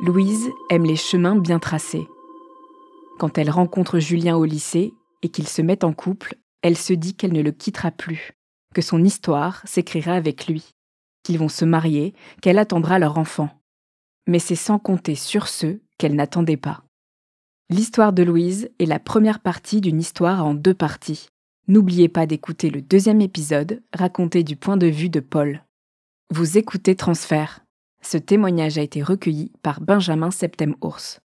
Louise aime les chemins bien tracés. Quand elle rencontre Julien au lycée et qu'ils se mettent en couple, elle se dit qu'elle ne le quittera plus, que son histoire s'écrira avec lui, qu'ils vont se marier, qu'elle attendra leur enfant. Mais c'est sans compter sur ceux qu'elle n'attendait pas. L'histoire de Louise est la première partie d'une histoire en 2 parties. N'oubliez pas d'écouter le 2e épisode, raconté du point de vue de Paul. Vous écoutez Transfert. Ce témoignage a été recueilli par Benjamin Septem-Ours.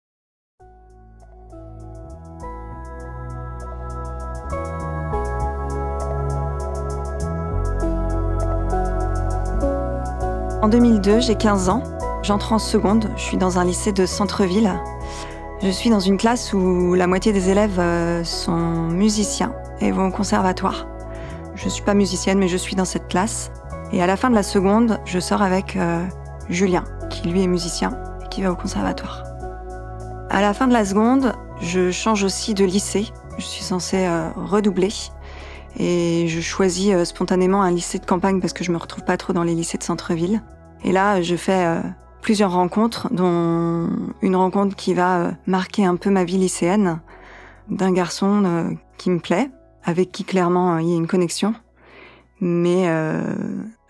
En 2002, j'ai 15 ans. J'entre en seconde. Je suis dans un lycée de centre-ville. Je suis dans une classe où la moitié des élèves sont musiciens et vont au conservatoire. Je ne suis pas musicienne, mais je suis dans cette classe. Et à la fin de la seconde, je sors avec Julien, qui lui est musicien et qui va au conservatoire. À la fin de la seconde, je change aussi de lycée. Je suis censée redoubler. Et je choisis spontanément un lycée de campagne parce que je me retrouve pas trop dans les lycées de centre-ville. Et là, je fais plusieurs rencontres, dont une rencontre qui va marquer un peu ma vie lycéenne, d'un garçon qui me plaît, avec qui clairement il y a une connexion, mais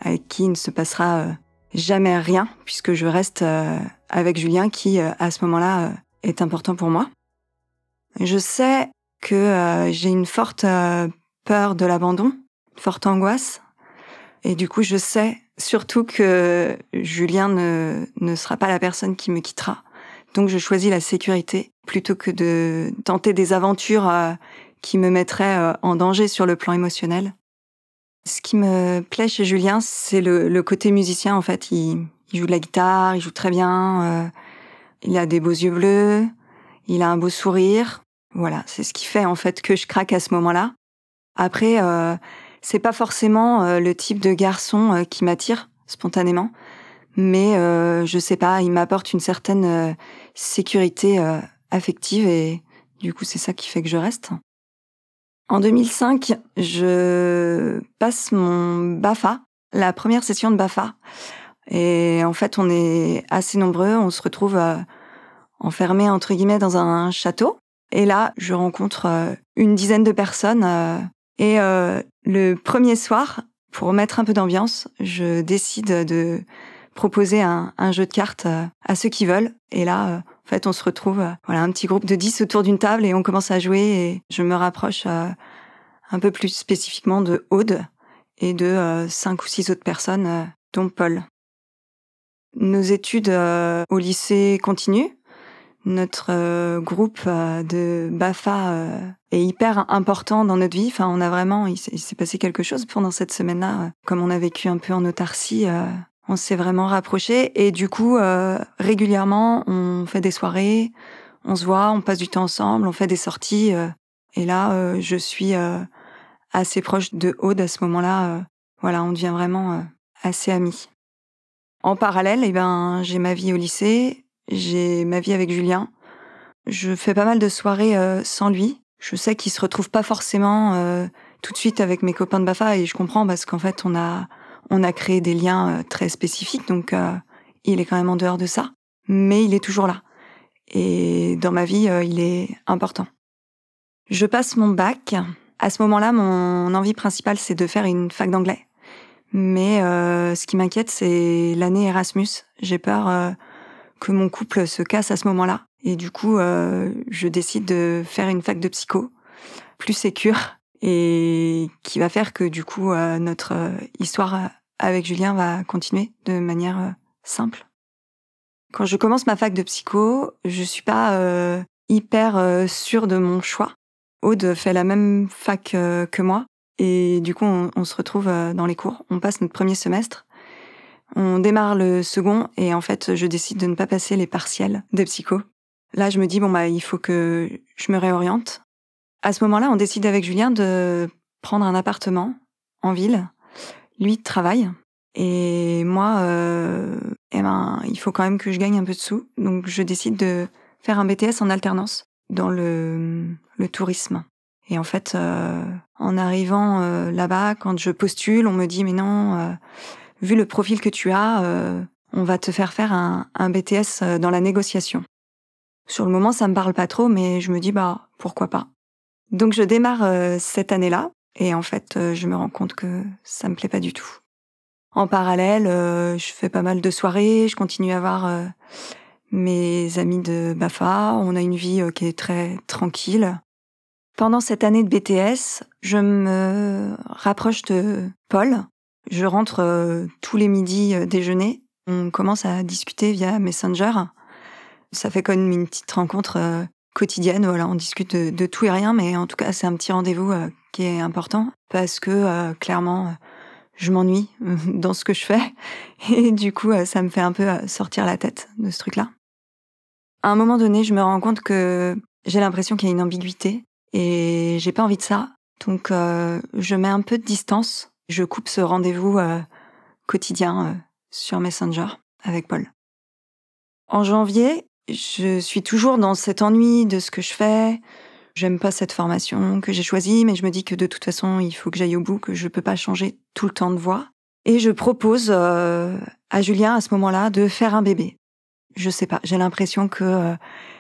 avec qui il ne se passera jamais rien, puisque je reste avec Julien qui, à ce moment-là, est important pour moi. Je sais que j'ai une forte peur de l'abandon, une forte angoisse, et du coup je sais surtout que Julien ne sera pas la personne qui me quittera. Donc je choisis la sécurité plutôt que de tenter des aventures qui me mettraient en danger sur le plan émotionnel. Ce qui me plaît chez Julien, c'est le côté musicien en fait. Il joue de la guitare, il joue très bien, il a des beaux yeux bleus, il a un beau sourire. Voilà, c'est ce qui fait en fait que je craque à ce moment-là. Après, c'est pas forcément le type de garçon qui m'attire spontanément, mais je sais pas, il m'apporte une certaine sécurité affective et du coup c'est ça qui fait que je reste. En 2005, je passe mon BAFA, la première session de BAFA, et en fait on est assez nombreux, on se retrouve enfermés entre guillemets dans un château, et là je rencontre une dizaine de personnes. Et le premier soir, pour mettre un peu d'ambiance, je décide de proposer un jeu de cartes à ceux qui veulent. Et là, en fait, on se retrouve un petit groupe de 10 autour d'une table et on commence à jouer. Et je me rapproche un peu plus spécifiquement de Aude et de 5 ou 6 autres personnes, dont Paul. Nos études au lycée continuent. Notre groupe de BAFA est hyper important dans notre vie. Enfin, on a vraiment, il s'est passé quelque chose pendant cette semaine-là. Comme on a vécu un peu en autarcie, on s'est vraiment rapprochés. Et du coup, régulièrement, on fait des soirées, on se voit, on passe du temps ensemble, on fait des sorties. Et là, je suis assez proche de Aude à ce moment-là. Voilà, on devient vraiment assez amis. En parallèle, j'ai ma vie au lycée. J'ai ma vie avec Julien. Je fais pas mal de soirées sans lui. Je sais qu'il se retrouve pas forcément tout de suite avec mes copains de BAFA et je comprends parce qu'en fait on a créé des liens très spécifiques, donc il est quand même en dehors de ça. Mais il est toujours là. Et dans ma vie, il est important. Je passe mon bac. À ce moment-là, mon envie principale, c'est de faire une fac d'anglais. Mais ce qui m'inquiète, c'est l'année Erasmus. J'ai peur que mon couple se casse à ce moment-là. Et du coup, je décide de faire une fac de psycho, plus sécure, et qui va faire que du coup, notre histoire avec Julien va continuer de manière simple. Quand je commence ma fac de psycho, je suis pas hyper sûre de mon choix. Aude fait la même fac que moi, et du coup, on se retrouve dans les cours. On passe notre premier semestre. On démarre le second et en fait, je décide de ne pas passer les partiels de psycho. Là, je me dis, il faut que je me réoriente. À ce moment-là, on décide avec Julien de prendre un appartement en ville. Lui travaille et moi, il faut quand même que je gagne un peu de sous. Donc, je décide de faire un BTS en alternance dans le tourisme. Et en fait, en arrivant là-bas, quand je postule, on me dit, mais non... vu le profil que tu as, on va te faire un BTS dans la négociation. Sur le moment, ça me parle pas trop, mais je me dis, pourquoi pas. Donc je démarre cette année-là, et en fait, je me rends compte que ça me plaît pas du tout. En parallèle, je fais pas mal de soirées, je continue à voir mes amis de BAFA, on a une vie qui est très tranquille. Pendant cette année de BTS, je me rapproche de Paul. Je rentre tous les midis déjeuner. On commence à discuter via Messenger. Ça fait comme une petite rencontre quotidienne. Voilà, on discute de tout et rien, mais en tout cas, c'est un petit rendez-vous qui est important parce que clairement, je m'ennuie dans ce que je fais. Et du coup, ça me fait un peu sortir la tête de ce truc-là. À un moment donné, je me rends compte que j'ai l'impression qu'il y a une ambiguïté et j'ai pas envie de ça. Donc, je mets un peu de distance. Je coupe ce rendez-vous quotidien sur Messenger avec Paul. En janvier, je suis toujours dans cet ennui de ce que je fais. J'aime pas cette formation que j'ai choisie, mais je me dis que de toute façon, il faut que j'aille au bout, que je peux pas changer tout le temps de voie. Et je propose à Julien, à ce moment-là, de faire un bébé. Je sais pas, j'ai l'impression que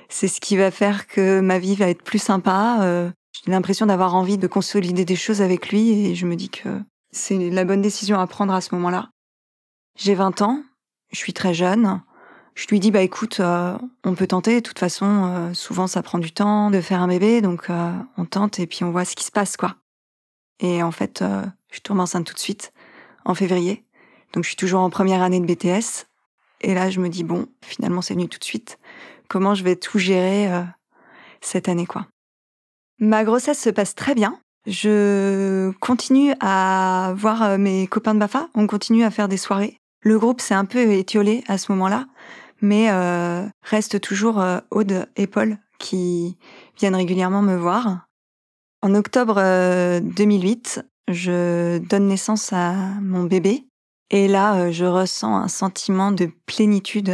c'est ce qui va faire que ma vie va être plus sympa. J'ai l'impression d'avoir envie de consolider des choses avec lui et je me dis que c'est la bonne décision à prendre à ce moment-là. J'ai 20 ans, je suis très jeune. Je lui dis, écoute, on peut tenter. De toute façon, souvent ça prend du temps de faire un bébé, donc on tente et puis on voit ce qui se passe, quoi. Et en fait, je tombe enceinte tout de suite, en février. Donc je suis toujours en première année de BTS. Et là, je me dis, finalement, c'est venu tout de suite. Comment je vais tout gérer cette année, quoi. Ma grossesse se passe très bien. Je continue à voir mes copains de BAFA. On continue à faire des soirées. Le groupe s'est un peu étiolé à ce moment-là, mais reste toujours Aude et Paul qui viennent régulièrement me voir. En octobre 2008, je donne naissance à mon bébé. Et là, je ressens un sentiment de plénitude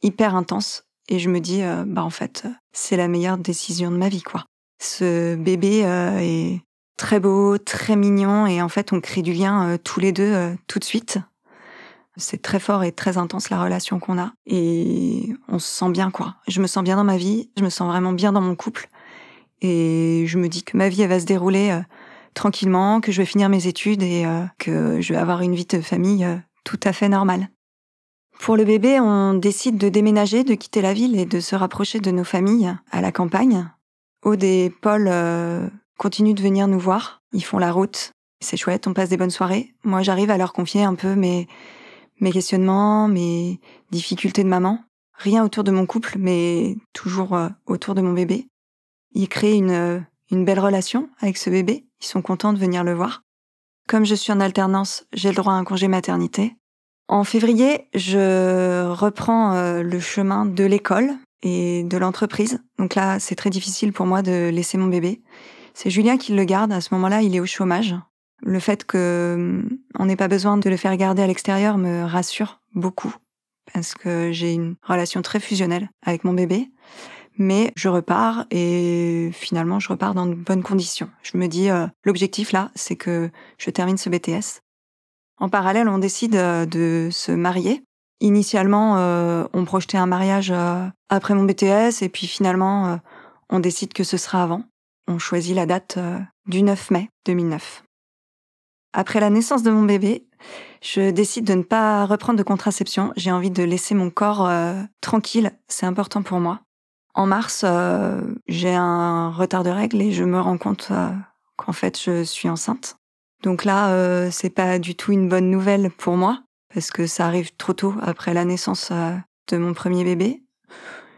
hyper intense. Et je me dis, en fait, c'est la meilleure décision de ma vie, quoi. Ce bébé est très beau, très mignon. Et en fait, on crée du lien tous les deux tout de suite. C'est très fort et très intense, la relation qu'on a. Et on se sent bien, quoi. Je me sens bien dans ma vie. Je me sens vraiment bien dans mon couple. Et je me dis que ma vie, elle va se dérouler tranquillement, que je vais finir mes études et que je vais avoir une vie de famille tout à fait normale. Pour le bébé, on décide de déménager, de quitter la ville et de se rapprocher de nos familles à la campagne. Aude et Paul continuent de venir nous voir. Ils font la route. C'est chouette, on passe des bonnes soirées. Moi, j'arrive à leur confier un peu mes questionnements, mes difficultés de maman. Rien autour de mon couple, mais toujours autour de mon bébé. Ils créent une belle relation avec ce bébé. Ils sont contents de venir le voir. Comme je suis en alternance, j'ai le droit à un congé maternité. En février, je reprends le chemin de l'école et de l'entreprise. Donc là, c'est très difficile pour moi de laisser mon bébé. C'est Julien qui le garde. À ce moment-là, il est au chômage. Le fait qu'on n'ait pas besoin de le faire garder à l'extérieur me rassure beaucoup parce que j'ai une relation très fusionnelle avec mon bébé. Mais je repars et finalement, je repars dans de bonnes conditions. Je me dis, l'objectif là, c'est que je termine ce BTS. En parallèle, on décide de se marier. Initialement, on projetait un mariage après mon BTS et puis finalement, on décide que ce sera avant. On choisit la date du 9 mai 2009. Après la naissance de mon bébé, je décide de ne pas reprendre de contraception. J'ai envie de laisser mon corps tranquille. C'est important pour moi. En mars, j'ai un retard de règles et je me rends compte qu'en fait, je suis enceinte. Donc là, c'est pas du tout une bonne nouvelle pour moi parce que ça arrive trop tôt après la naissance de mon premier bébé.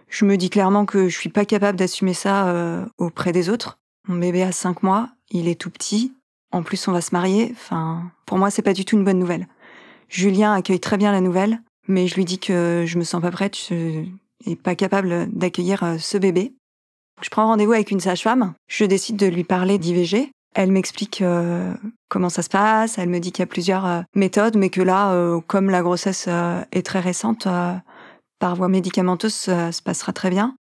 Je me dis clairement que je suis pas capable d'assumer ça auprès des autres. Mon bébé a 5 mois, il est tout petit. En plus, on va se marier. Enfin, pour moi, c'est pas du tout une bonne nouvelle. Julien accueille très bien la nouvelle, mais je lui dis que je me sens pas prête. Et pas capable d'accueillir ce bébé. Je prends rendez-vous avec une sage-femme. Je décide de lui parler d'IVG. Elle m'explique comment ça se passe. Elle me dit qu'il y a plusieurs méthodes, mais que là, comme la grossesse est très récente, par voie médicamenteuse, ça se passera très bien.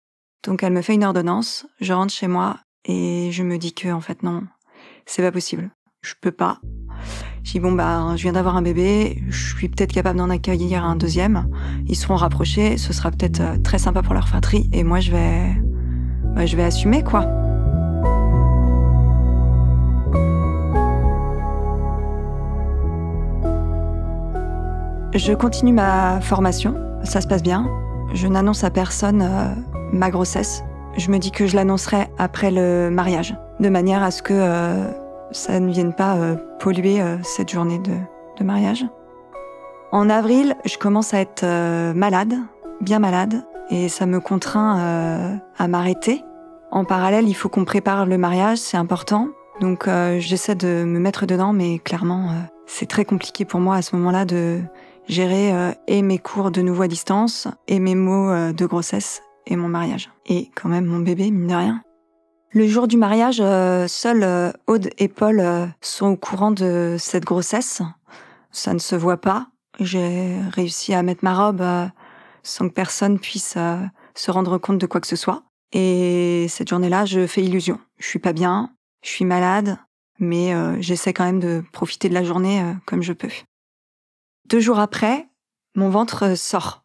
Donc elle me fait une ordonnance. Je rentre chez moi et je me dis que en fait non, c'est pas possible. Je peux pas. Je dis je viens d'avoir un bébé, je suis peut-être capable d'en accueillir un deuxième. Ils seront rapprochés, ce sera peut-être très sympa pour leur fratrie. Et moi, je vais assumer, quoi. Je continue ma formation, ça se passe bien. Je n'annonce à personne ma grossesse. Je me dis que je l'annoncerai après le mariage, de manière à ce que ça ne vienne pas polluer cette journée de mariage. En avril, je commence à être malade, bien malade, et ça me contraint à m'arrêter. En parallèle, il faut qu'on prépare le mariage, c'est important. Donc j'essaie de me mettre dedans, mais clairement, c'est très compliqué pour moi à ce moment-là de gérer et mes cours de nouveau à distance, et mes maux de grossesse, et mon mariage. Et quand même mon bébé, mine de rien. Le jour du mariage, seuls Aude et Paul sont au courant de cette grossesse. Ça ne se voit pas. J'ai réussi à mettre ma robe sans que personne puisse se rendre compte de quoi que ce soit. Et cette journée-là, je fais illusion. Je suis pas bien, je suis malade, mais j'essaie quand même de profiter de la journée comme je peux. 2 jours après, mon ventre sort.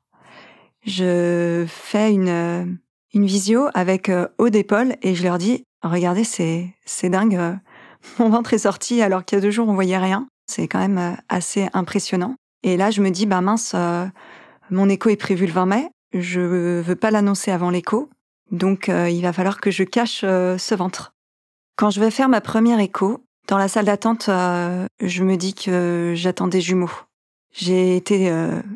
Je fais une visio avec Aude et Paul et je leur dis « Regardez, c'est dingue, mon ventre est sorti alors qu'il y a 2 jours on voyait rien. C'est quand même assez impressionnant. » Et là, je me dis « Mince, mon écho est prévu le 20 mai, je veux pas l'annoncer avant l'écho, donc il va falloir que je cache ce ventre. » Quand je vais faire ma première écho, dans la salle d'attente, je me dis que j'attends des jumeaux. J'ai été,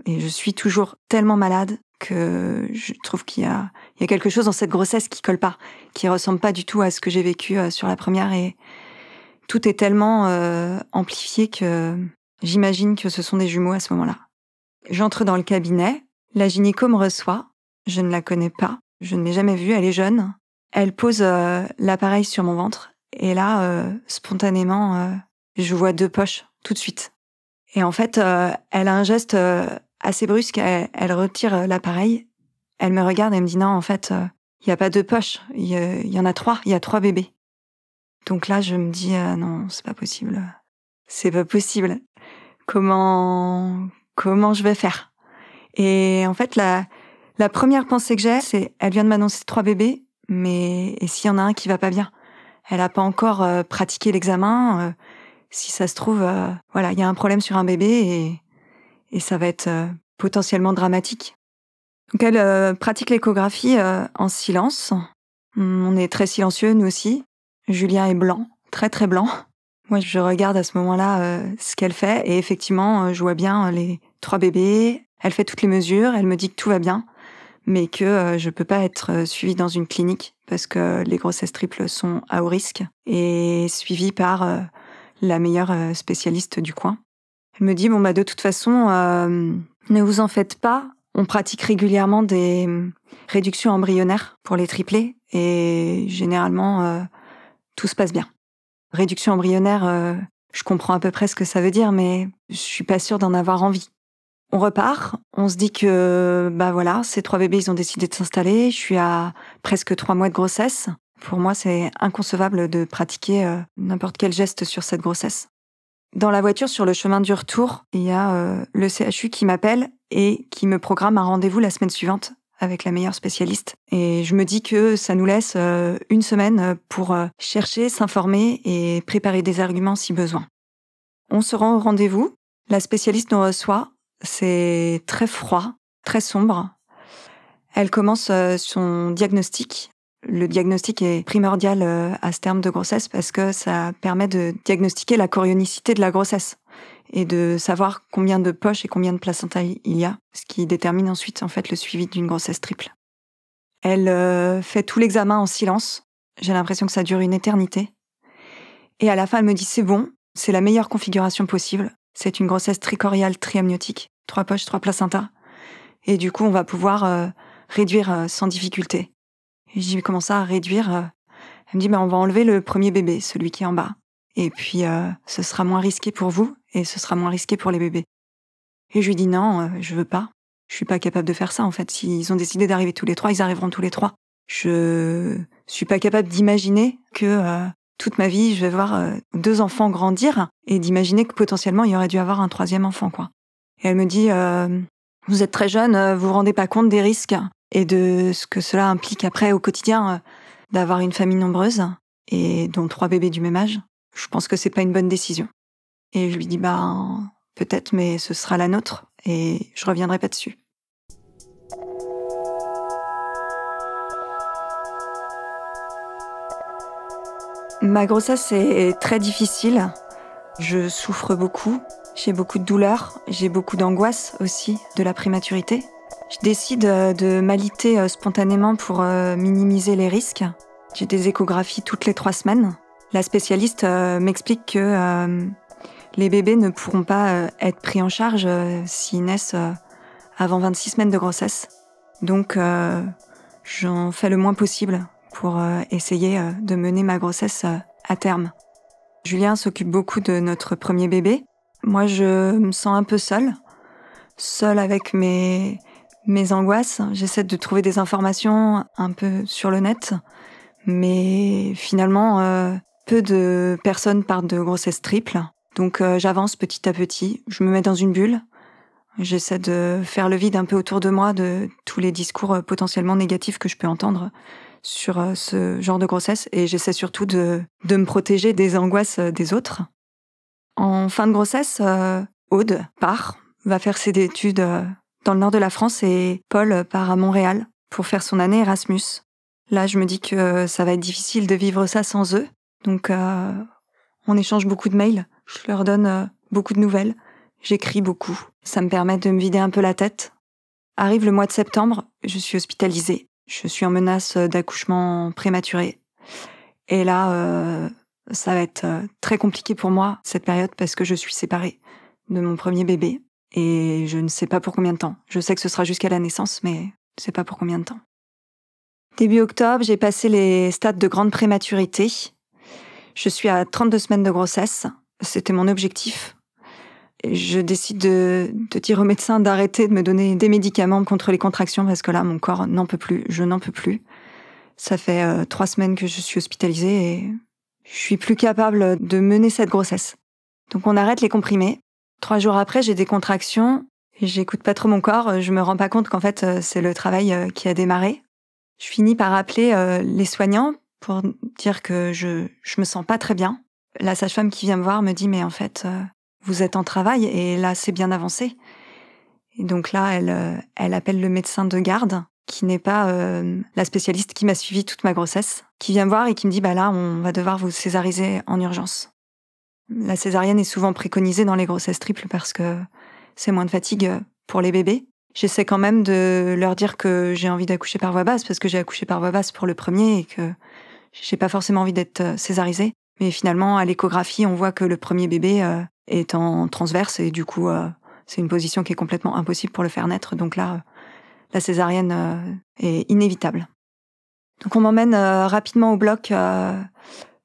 et je suis toujours tellement malade que je trouve qu'il y a quelque chose dans cette grossesse qui colle pas, qui ressemble pas du tout à ce que j'ai vécu sur la première, et tout est tellement amplifié que j'imagine que ce sont des jumeaux à ce moment-là. J'entre dans le cabinet, la gynéco me reçoit, je ne la connais pas, je ne l'ai jamais vue, elle est jeune. Elle pose l'appareil sur mon ventre, et là, spontanément, je vois 2 poches, tout de suite. Et en fait, elle a un geste assez brusque, elle retire l'appareil, elle me regarde et me dit « Non, en fait, il n'y a pas 2 poches, il y en a 3, il y a 3 bébés. » Donc là, je me dis « Non, c'est pas possible. C'est pas possible. Comment je vais faire ?» Et en fait, la première pensée que j'ai, c'est « Elle vient de m'annoncer 3 bébés, mais et s'il y en a un qui va pas bien ? Elle a pas encore pratiqué l'examen. Si ça se trouve, il y a un problème sur un bébé et ça va être potentiellement dramatique. » Donc elle pratique l'échographie en silence. On est très silencieux, nous aussi. Julien est blanc, très très blanc. Moi, je regarde à ce moment-là ce qu'elle fait et effectivement, je vois bien les 3 bébés. Elle fait toutes les mesures, elle me dit que tout va bien, mais que je peux pas être suivie dans une clinique parce que les grossesses triples sont à haut risque et suivies par la meilleure spécialiste du coin. Elle me dit, de toute façon, ne vous en faites pas. On pratique régulièrement des réductions embryonnaires pour les triplés et généralement, tout se passe bien. Réduction embryonnaire, je comprends à peu près ce que ça veut dire, mais je suis pas sûre d'en avoir envie. On repart, on se dit que, ces 3 bébés, ils ont décidé de s'installer. Je suis à presque 3 mois de grossesse. Pour moi, c'est inconcevable de pratiquer n'importe quel geste sur cette grossesse. Dans la voiture, sur le chemin du retour, il y a le CHU qui m'appelle et qui me programme un rendez-vous la semaine suivante avec la meilleure spécialiste. Et je me dis que ça nous laisse 1 semaine pour chercher, s'informer et préparer des arguments si besoin. On se rend au rendez-vous, la spécialiste nous reçoit, c'est très froid, très sombre. Elle commence son diagnostic. Le diagnostic est primordial à ce terme de grossesse parce que ça permet de diagnostiquer la chorionicité de la grossesse et de savoir combien de poches et combien de placenta il y a, ce qui détermine ensuite en fait le suivi d'une grossesse triple. Elle fait tout l'examen en silence. J'ai l'impression que ça dure une éternité. Et à la fin, elle me dit c'est bon, c'est la meilleure configuration possible. C'est une grossesse tricoriale triamniotique, 3 poches, 3 placentas. Et du coup, on va pouvoir réduire sans difficulté. Et je dis, mais comment ça, réduire ? Elle me dit, on va enlever le premier bébé, celui qui est en bas. Et puis, ce sera moins risqué pour vous et ce sera moins risqué pour les bébés. Et je lui dis, non, je veux pas. Je suis pas capable de faire ça, en fait. S'ils ont décidé d'arriver tous les 3, ils arriveront tous les 3. Je suis pas capable d'imaginer que toute ma vie, je vais voir 2 enfants grandir et d'imaginer que potentiellement, il y aurait dû avoir un 3e enfant, quoi. Et elle me dit « Vous êtes très jeune, vous vous rendez pas compte des risques et de ce que cela implique après au quotidien d'avoir une famille nombreuse et dont 3 bébés du même âge. Je pense que c'est pas une bonne décision. » Et je lui dis « Peut-être, mais ce sera la nôtre et je reviendrai pas dessus. » Ma grossesse est très difficile. Je souffre beaucoup. J'ai beaucoup de douleurs. J'ai beaucoup d'angoisse aussi de la prématurité. Je décide de m'aliter spontanément pour minimiser les risques. J'ai des échographies toutes les 3 semaines. La spécialiste m'explique que les bébés ne pourront pas être pris en charge s'ils naissent avant 26 semaines de grossesse. Donc, j'en fais le moins possible pour essayer de mener ma grossesse à terme. Julien s'occupe beaucoup de notre premier bébé. Moi, je me sens un peu seule avec mes angoisses. J'essaie de trouver des informations un peu sur le net, mais finalement, peu de personnes parlent de grossesse triple. Donc, j'avance petit à petit. Je me mets dans une bulle. J'essaie de faire le vide un peu autour de moi de tous les discours potentiellement négatifs que je peux entendre sur ce genre de grossesse, et j'essaie surtout de me protéger des angoisses des autres. En fin de grossesse, Aude va faire ses études dans le nord de la France et Paul part à Montréal pour faire son année Erasmus. Là, je me dis que ça va être difficile de vivre ça sans eux, donc on échange beaucoup de mails, je leur donne beaucoup de nouvelles, j'écris beaucoup. Ça me permet de me vider un peu la tête. Arrive le mois de septembre, je suis hospitalisée. Je suis en menace d'accouchement prématuré. Et là, ça va être très compliqué pour moi, cette période, parce que je suis séparée de mon premier bébé. Et je ne sais pas pour combien de temps. Je sais que ce sera jusqu'à la naissance, mais je ne sais pas pour combien de temps. Début octobre, j'ai passé les stades de grande prématurité. Je suis à 32 semaines de grossesse. C'était mon objectif. Je décide de dire au médecin d'arrêter de me donner des médicaments contre les contractions parce que là, mon corps n'en peut plus. Je n'en peux plus. Ça fait 3 semaines que je suis hospitalisée et je suis plus capable de mener cette grossesse. Donc on arrête les comprimés. 3 jours après, j'ai des contractions. J'écoute pas trop mon corps. Je me rends pas compte qu'en fait, c'est le travail qui a démarré. Je finis par appeler les soignants pour dire que je me sens pas très bien. La sage-femme qui vient me voir me dit « Mais en fait... vous êtes en travail et là, c'est bien avancé. » Et donc là, elle appelle le médecin de garde, qui n'est pas la spécialiste qui m'a suivi toute ma grossesse, qui vient me voir et qui me dit « Là, on va devoir vous césariser en urgence. » La césarienne est souvent préconisée dans les grossesses triples parce que c'est moins de fatigue pour les bébés. J'essaie quand même de leur dire que j'ai envie d'accoucher par voie basse parce que j'ai accouché par voie basse pour le premier et que j'ai pas forcément envie d'être césarisée. Mais finalement, à l'échographie, on voit que le premier bébé est en transverse et du coup, c'est une position qui est complètement impossible pour le faire naître. Donc là, la césarienne est inévitable. Donc on m'emmène rapidement au bloc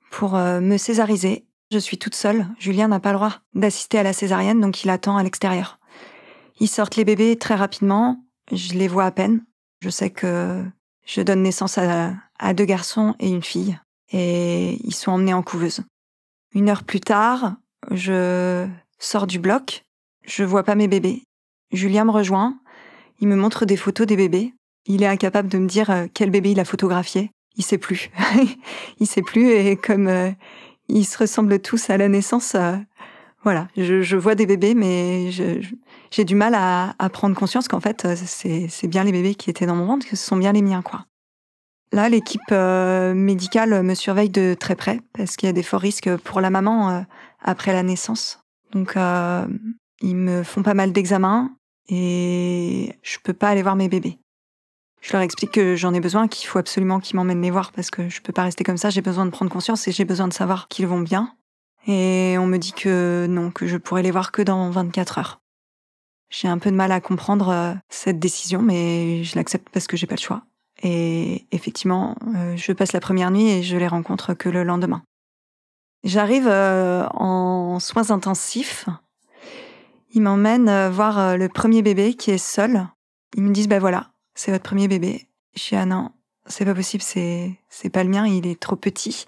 pour me césariser. Je suis toute seule. Julien n'a pas le droit d'assister à la césarienne, donc il attend à l'extérieur. Ils sortent les bébés très rapidement. Je les vois à peine. Je sais que je donne naissance à 2 garçons et une fille. Et ils sont emmenés en couveuse. 1 heure plus tard, je sors du bloc. Je vois pas mes bébés. Julien me rejoint. Il me montre des photos des bébés. Il est incapable de me dire quel bébé il a photographié. Il sait plus. Il sait plus et comme ils se ressemblent tous à la naissance, voilà. Je vois des bébés, mais j'ai du mal à prendre conscience qu'en fait, c'est bien les bébés qui étaient dans mon ventre, que ce sont bien les miens, quoi. Là, l'équipe médicale me surveille de très près parce qu'il y a des forts risques pour la maman après la naissance. Donc, ils me font pas mal d'examens et je peux pas aller voir mes bébés. Je leur explique que j'en ai besoin, qu'il faut absolument qu'ils m'emmènent les voir parce que je peux pas rester comme ça. J'ai besoin de prendre conscience et j'ai besoin de savoir qu'ils vont bien. Et on me dit que non, que je pourrais les voir que dans 24 heures. J'ai un peu de mal à comprendre cette décision, mais je l'accepte parce que j'ai pas le choix. Et effectivement, je passe la première nuit et je les rencontre que le lendemain. J'arrive en soins intensifs. Ils m'emmènent voir le premier bébé qui est seul. Ils me disent, voilà, c'est votre premier bébé. Je dis, ah non, c'est pas possible, c'est pas le mien, il est trop petit.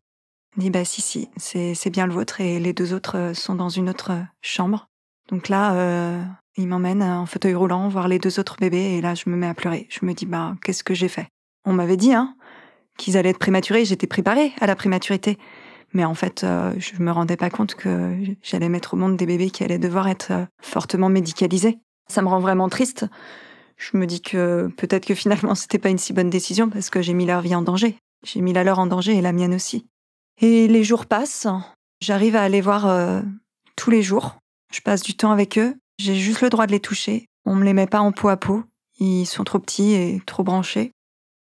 Il dit si, c'est bien le vôtre et les 2 autres sont dans une autre chambre. Donc là, il m'emmène en fauteuil roulant voir les 2 autres bébés et là, je me mets à pleurer. Je me dis, qu'est-ce que j'ai fait? On m'avait dit qu'ils allaient être prématurés, j'étais préparée à la prématurité. Mais en fait, je me rendais pas compte que j'allais mettre au monde des bébés qui allaient devoir être fortement médicalisés. Ça me rend vraiment triste. Je me dis que peut-être que finalement, c'était pas une si bonne décision parce que j'ai mis leur vie en danger. J'ai mis la leur en danger et la mienne aussi. Et les jours passent. J'arrive à aller voir tous les jours. Je passe du temps avec eux. J'ai juste le droit de les toucher. On me les met pas en peau à peau. Ils sont trop petits et trop branchés.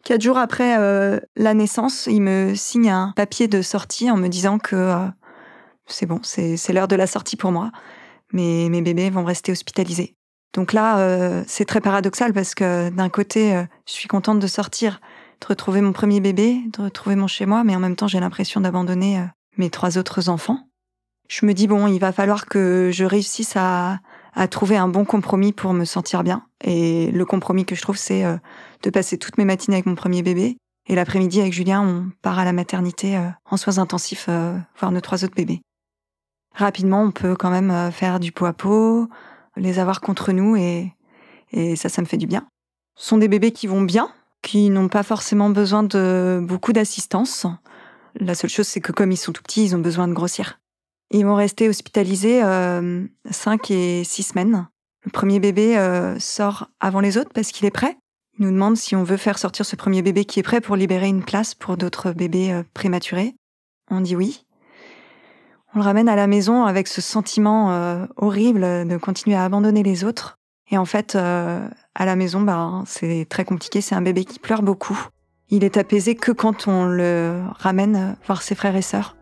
4 jours après la naissance, il me signe un papier de sortie en me disant que c'est bon, c'est l'heure de la sortie pour moi. Mais mes bébés vont rester hospitalisés. Donc là, c'est très paradoxal parce que d'un côté, je suis contente de sortir, de retrouver mon premier bébé, de retrouver mon chez-moi, mais en même temps, j'ai l'impression d'abandonner mes 3 autres enfants. Je me dis, il va falloir que je réussisse à trouver un bon compromis pour me sentir bien. Et le compromis que je trouve, c'est de passer toutes mes matinées avec mon premier bébé. Et l'après-midi, avec Julien, on part à la maternité en soins intensifs voir nos 3 autres bébés. Rapidement, on peut quand même faire du pot à pot, les avoir contre nous et ça me fait du bien. Ce sont des bébés qui vont bien, qui n'ont pas forcément besoin de beaucoup d'assistance. La seule chose, c'est que comme ils sont tout petits, ils ont besoin de grossir. Ils vont rester hospitalisés 5 et 6 semaines. Le premier bébé sort avant les autres parce qu'il est prêt. Il nous demande si on veut faire sortir ce premier bébé qui est prêt pour libérer une place pour d'autres bébés prématurés. On dit oui. On le ramène à la maison avec ce sentiment horrible de continuer à abandonner les autres. Et en fait, à la maison, c'est très compliqué. C'est un bébé qui pleure beaucoup. Il est apaisé que quand on le ramène voir ses frères et sœurs.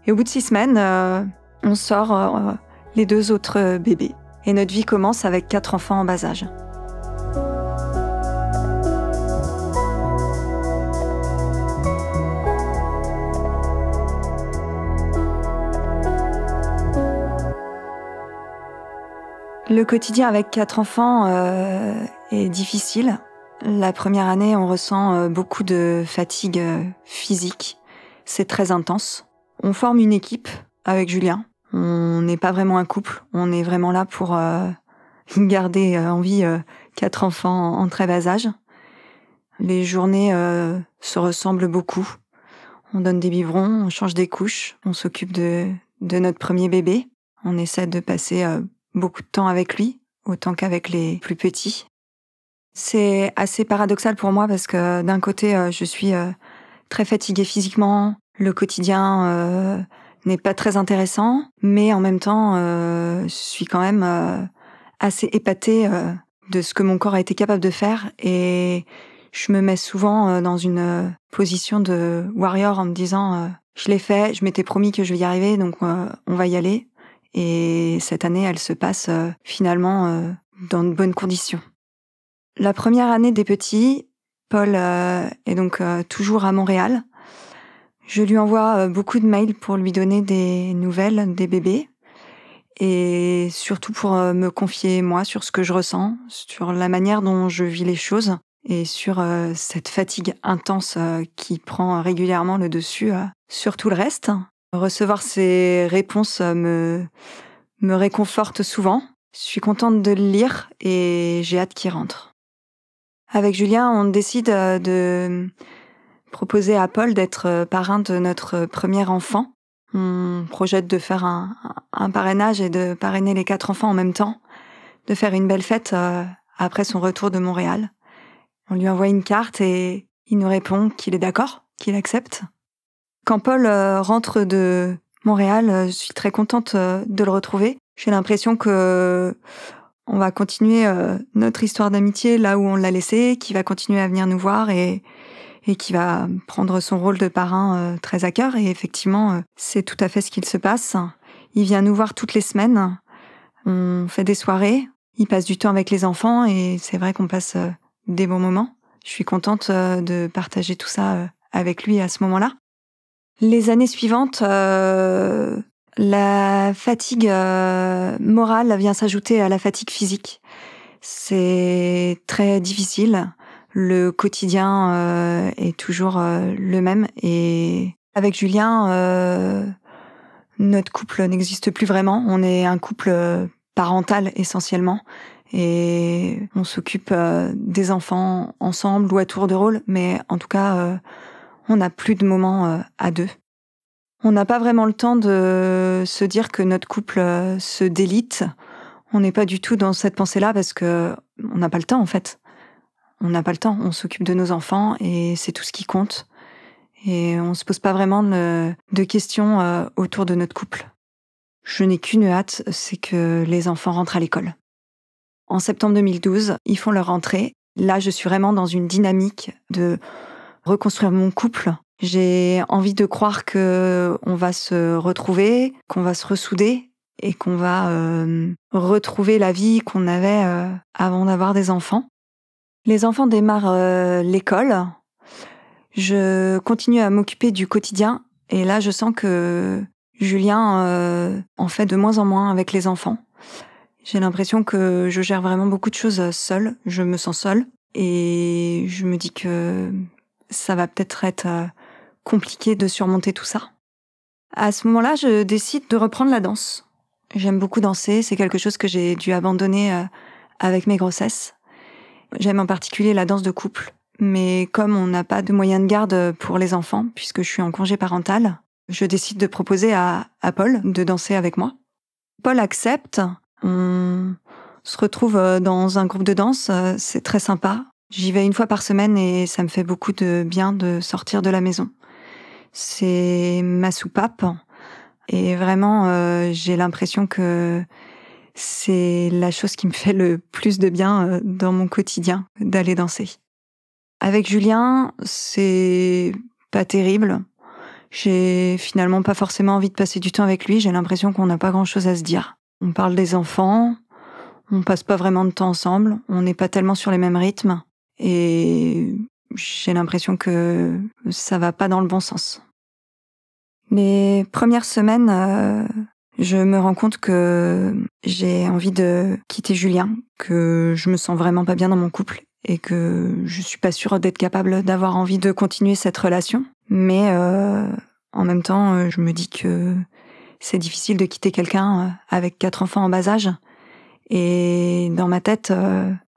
Et au bout de 6 semaines, on sort les 2 autres bébés. Et notre vie commence avec 4 enfants en bas âge. Le quotidien avec 4 enfants est difficile. La première année, on ressent beaucoup de fatigue physique. C'est très intense. On forme une équipe avec Julien. On n'est pas vraiment un couple. On est vraiment là pour garder en vie 4 enfants en très bas âge. Les journées se ressemblent beaucoup. On donne des biberons, on change des couches, on s'occupe de notre premier bébé. On essaie de passer beaucoup de temps avec lui, autant qu'avec les plus petits. C'est assez paradoxal pour moi parce que d'un côté, je suis très fatiguée physiquement, le quotidien n'est pas très intéressant, mais en même temps, je suis quand même assez épatée de ce que mon corps a été capable de faire et je me mets souvent dans une position de warrior en me disant je l'ai fait, je m'étais promis que je vais y arriver, donc on va y aller. Et cette année, elle se passe finalement dans de bonnes conditions. La première année des petits, Paul est donc toujours à Montréal. Je lui envoie beaucoup de mails pour lui donner des nouvelles des bébés et surtout pour me confier moi sur ce que je ressens, sur la manière dont je vis les choses et sur cette fatigue intense qui prend régulièrement le dessus sur tout le reste. Recevoir ces réponses me réconforte souvent. Je suis contente de le lire et j'ai hâte qu'il rentre. Avec Julien, on décide de proposer à Paul d'être parrain de notre premier enfant. On projette de faire un parrainage et de parrainer les 4 enfants en même temps, de faire une belle fête après son retour de Montréal. On lui envoie une carte et il nous répond qu'il est d'accord, qu'il accepte. Quand Paul rentre de Montréal, je suis très contente de le retrouver. J'ai l'impression que on va continuer notre histoire d'amitié là où on l'a laissé, qu'il va continuer à venir nous voir et qui va prendre son rôle de parrain très à cœur. Et effectivement, c'est tout à fait ce qu'il se passe. Il vient nous voir toutes les semaines. On fait des soirées. Il passe du temps avec les enfants et c'est vrai qu'on passe des bons moments. Je suis contente de partager tout ça avec lui à ce moment-là. Les années suivantes, la fatigue morale vient s'ajouter à la fatigue physique. C'est très difficile. Le quotidien est toujours le même et Avec Julien, notre couple n'existe plus vraiment. On est un couple parental essentiellement. Et on s'occupe des enfants ensemble ou à tour de rôle. Mais en tout cas, on n'a plus de moments à deux. On n'a pas vraiment le temps de se dire que notre couple se délite. On n'est pas du tout dans cette pensée-là parce que on n'a pas le temps en fait. On n'a pas le temps. On s'occupe de nos enfants et c'est tout ce qui compte. Et on se pose pas vraiment de questions autour de notre couple. Je n'ai qu'une hâte, c'est que les enfants rentrent à l'école. En septembre 2012, ils font leur rentrée. Là, je suis vraiment dans une dynamique de reconstruire mon couple. J'ai envie de croire que on va se retrouver, qu'on va se ressouder et qu'on va retrouver la vie qu'on avait avant d'avoir des enfants. Les enfants démarrent l'école. Je continue à m'occuper du quotidien et là, je sens que Julien en fait de moins en moins avec les enfants. J'ai l'impression que je gère vraiment beaucoup de choses seule. Je me sens seule et je me dis que ça va peut-être être compliqué de surmonter tout ça. À ce moment-là, je décide de reprendre la danse. J'aime beaucoup danser, c'est quelque chose que j'ai dû abandonner avec mes grossesses. J'aime en particulier la danse de couple, mais comme on n'a pas de moyens de garde pour les enfants, puisque je suis en congé parental, je décide de proposer à Paul de danser avec moi. Paul accepte, on se retrouve dans un groupe de danse, c'est très sympa. J'y vais 1 fois par semaine et ça me fait beaucoup de bien de sortir de la maison. C'est ma soupape et vraiment j'ai l'impression que c'est la chose qui me fait le plus de bien dans mon quotidien, d'aller danser. Avec Julien, c'est pas terrible. J'ai finalement pas forcément envie de passer du temps avec lui, j'ai l'impression qu'on n'a pas grand-chose à se dire. On parle des enfants, on passe pas vraiment de temps ensemble, on n'est pas tellement sur les mêmes rythmes et j'ai l'impression que ça va pas dans le bon sens. Les premières semaines, je me rends compte que j'ai envie de quitter Julien, que je me sens vraiment pas bien dans mon couple et que je suis pas sûre d'être capable d'avoir envie de continuer cette relation. Mais en même temps, je me dis que c'est difficile de quitter quelqu'un avec 4 enfants en bas âge. Et dans ma tête,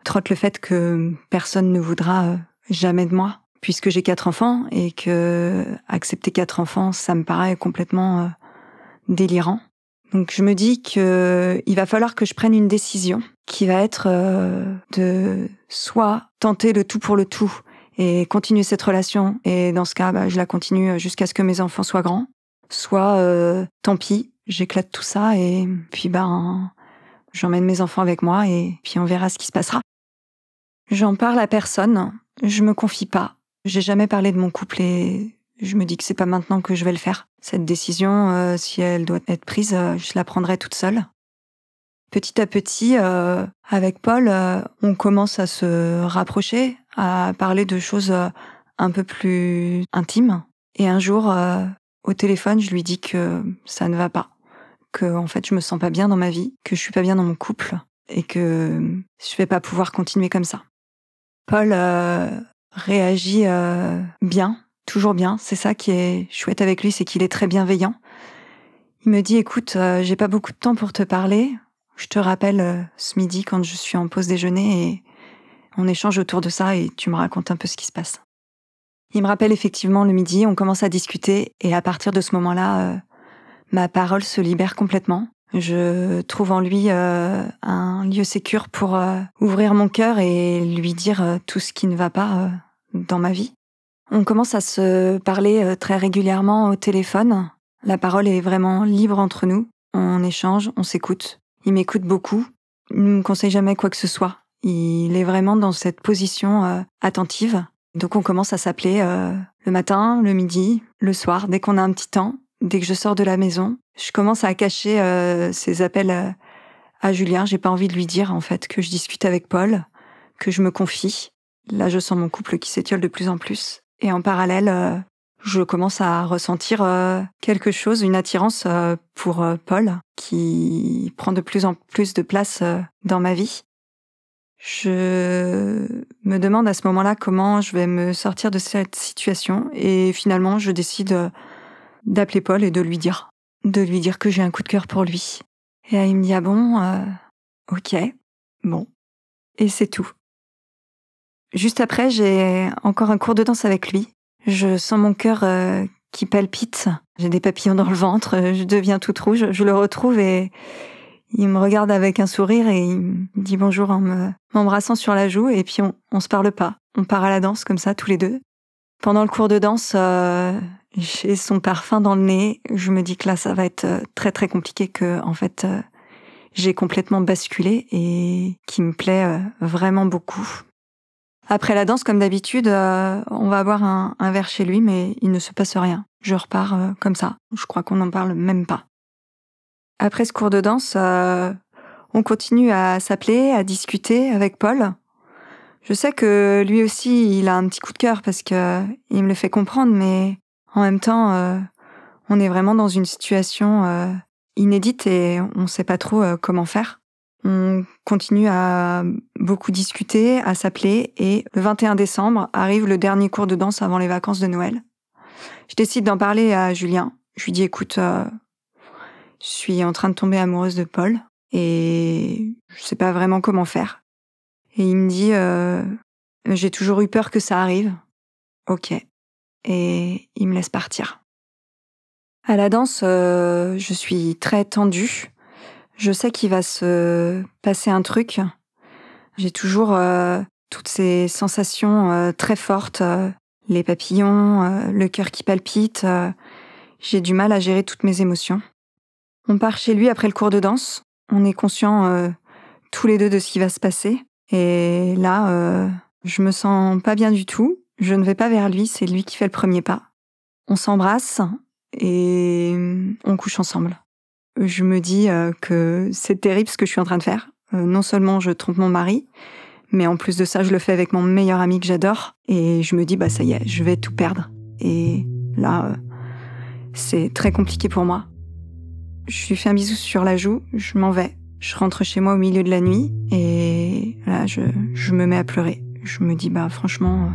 trotte le fait que personne ne voudra jamais de moi, puisque j'ai 4 enfants et que accepter 4 enfants, ça me paraît complètement délirant. Donc je me dis que il va falloir que je prenne une décision qui va être de soit tenter le tout pour le tout et continuer cette relation, et dans ce cas, je la continue jusqu'à ce que mes enfants soient grands, soit tant pis, j'éclate tout ça et puis j'emmène mes enfants avec moi et puis on verra ce qui se passera. J'en parle à personne, je me confie pas. J'ai jamais parlé de mon couple et je me dis que c'est pas maintenant que je vais le faire. Cette décision, si elle doit être prise, je la prendrai toute seule. Petit à petit, avec Paul, on commence à se rapprocher, à parler de choses un peu plus intimes. Et un jour, au téléphone, je lui dis que ça ne va pas, que en fait je me sens pas bien dans ma vie, que je suis pas bien dans mon couple et que je vais pas pouvoir continuer comme ça. Paul réagit bien, toujours bien. C'est ça qui est chouette avec lui, c'est qu'il est très bienveillant. Il me dit écoute, j'ai pas beaucoup de temps pour te parler. Je te rappelle ce midi quand je suis en pause déjeuner et on échange autour de ça et tu me racontes un peu ce qui se passe. Il me rappelle effectivement le midi, on commence à discuter et à partir de ce moment-là, ma parole se libère complètement. Je trouve en lui un lieu sécure pour ouvrir mon cœur et lui dire tout ce qui ne va pas dans ma vie. On commence à se parler très régulièrement au téléphone. La parole est vraiment libre entre nous. On échange, on s'écoute. Il m'écoute beaucoup. Il ne me conseille jamais quoi que ce soit. Il est vraiment dans cette position attentive. Donc on commence à s'appeler le matin, le midi, le soir, dès qu'on a un petit temps, dès que je sors de la maison. Je commence à cacher ces appels à Julien. J'ai pas envie de lui dire en fait que je discute avec Paul, que je me confie. Là, je sens mon couple qui s'étiole de plus en plus. Et en parallèle, je commence à ressentir quelque chose, une attirance pour Paul, qui prend de plus en plus de place dans ma vie. Je me demande à ce moment-là comment je vais me sortir de cette situation et finalement je décide d'appeler Paul et de lui dire que j'ai un coup de cœur pour lui. Et là, il me dit « Ah bon, ok, bon. » Et c'est tout. Juste après, j'ai encore un cours de danse avec lui. Je sens mon cœur qui palpite. J'ai des papillons dans le ventre, je deviens toute rouge. Je le retrouve et il me regarde avec un sourire et il me dit bonjour en m'embrassant sur la joue. Et puis on se parle pas. On part à la danse comme ça, tous les deux. Pendant le cours de danse, j'ai son parfum dans le nez. Je me dis que là, ça va être très très compliqué, que en fait, j'ai complètement basculé et qui me plaît vraiment beaucoup. Après la danse, comme d'habitude, on va boire un verre chez lui, mais il ne se passe rien. Je repars comme ça. Je crois qu'on n'en parle même pas. Après ce cours de danse, on continue à s'appeler, à discuter avec Paul. Je sais que lui aussi, il a un petit coup de cœur parce que il me le fait comprendre, mais en même temps, on est vraiment dans une situation inédite et on ne sait pas trop comment faire. On continue à beaucoup discuter, à s'appeler, et le 21 décembre arrive le dernier cours de danse avant les vacances de Noël. Je décide d'en parler à Julien. Je lui dis « Écoute, je suis en train de tomber amoureuse de Paul et je sais pas vraiment comment faire. » Et il me dit « J'ai toujours eu peur que ça arrive. » Ok. Et il me laisse partir. À la danse, je suis très tendue. Je sais qu'il va se passer un truc. J'ai toujours toutes ces sensations très fortes, les papillons, le cœur qui palpite. J'ai du mal à gérer toutes mes émotions. On part chez lui après le cours de danse. On est conscients tous les deux de ce qui va se passer. Et là, je me sens pas bien du tout. Je ne vais pas vers lui, c'est lui qui fait le premier pas. On s'embrasse et on couche ensemble. Je me dis que c'est terrible ce que je suis en train de faire. Non seulement je trompe mon mari, mais en plus de ça, je le fais avec mon meilleur ami que j'adore. Et je me dis, ça y est, je vais tout perdre. Et là, c'est très compliqué pour moi. Je lui fais un bisou sur la joue, je m'en vais. Je rentre chez moi au milieu de la nuit et là, je me mets à pleurer. Je me dis, franchement,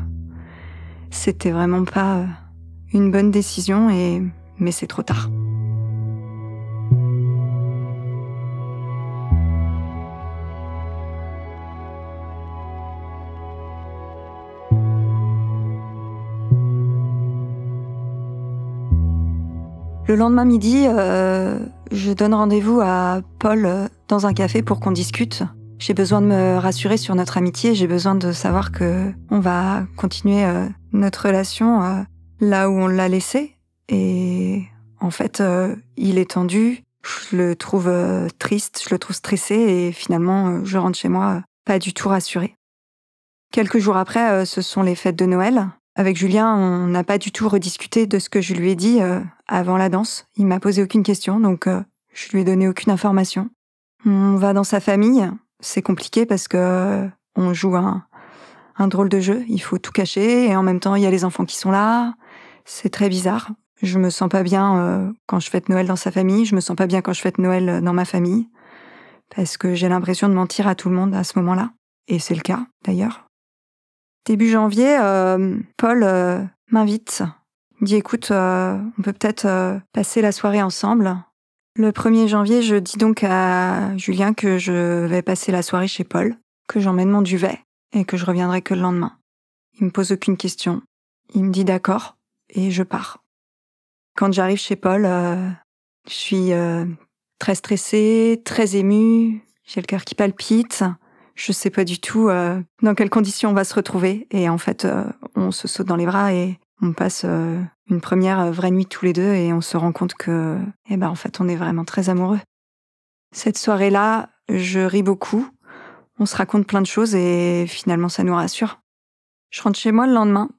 c'était vraiment pas une bonne décision, mais c'est trop tard. Le lendemain midi, je donne rendez-vous à Paul dans un café pour qu'on discute. J'ai besoin de me rassurer sur notre amitié, j'ai besoin de savoir que on va continuer notre relation là où on l'a laissée. Et en fait, il est tendu, je le trouve triste, je le trouve stressé et finalement, je rentre chez moi pas du tout rassurée. Quelques jours après, ce sont les fêtes de Noël. Avec Julien, on n'a pas du tout rediscuté de ce que je lui ai dit avant la danse. Il m'a posé aucune question, donc je lui ai donné aucune information. On va dans sa famille. C'est compliqué parce que on joue un drôle de jeu. Il faut tout cacher et en même temps, il y a les enfants qui sont là. C'est très bizarre. Je me sens pas bien quand je fête Noël dans sa famille. Je me sens pas bien quand je fête Noël dans ma famille. Parce que j'ai l'impression de mentir à tout le monde à ce moment-là. Et c'est le cas, d'ailleurs. Début janvier, Paul m'invite. Il me dit « Écoute, on peut peut-être passer la soirée ensemble ?» Le 1er janvier, je dis donc à Julien que je vais passer la soirée chez Paul, que j'emmène mon duvet et que je reviendrai que le lendemain. Il me pose aucune question. Il me dit « D'accord » et je pars. Quand j'arrive chez Paul, je suis très stressée, très émue, j'ai le cœur qui palpite. Je sais pas du tout dans quelles conditions on va se retrouver. Et en fait, on se saute dans les bras et on passe une première vraie nuit tous les deux et on se rend compte que, en fait, on est vraiment très amoureux. Cette soirée-là, je ris beaucoup. On se raconte plein de choses et finalement, ça nous rassure. Je rentre chez moi le lendemain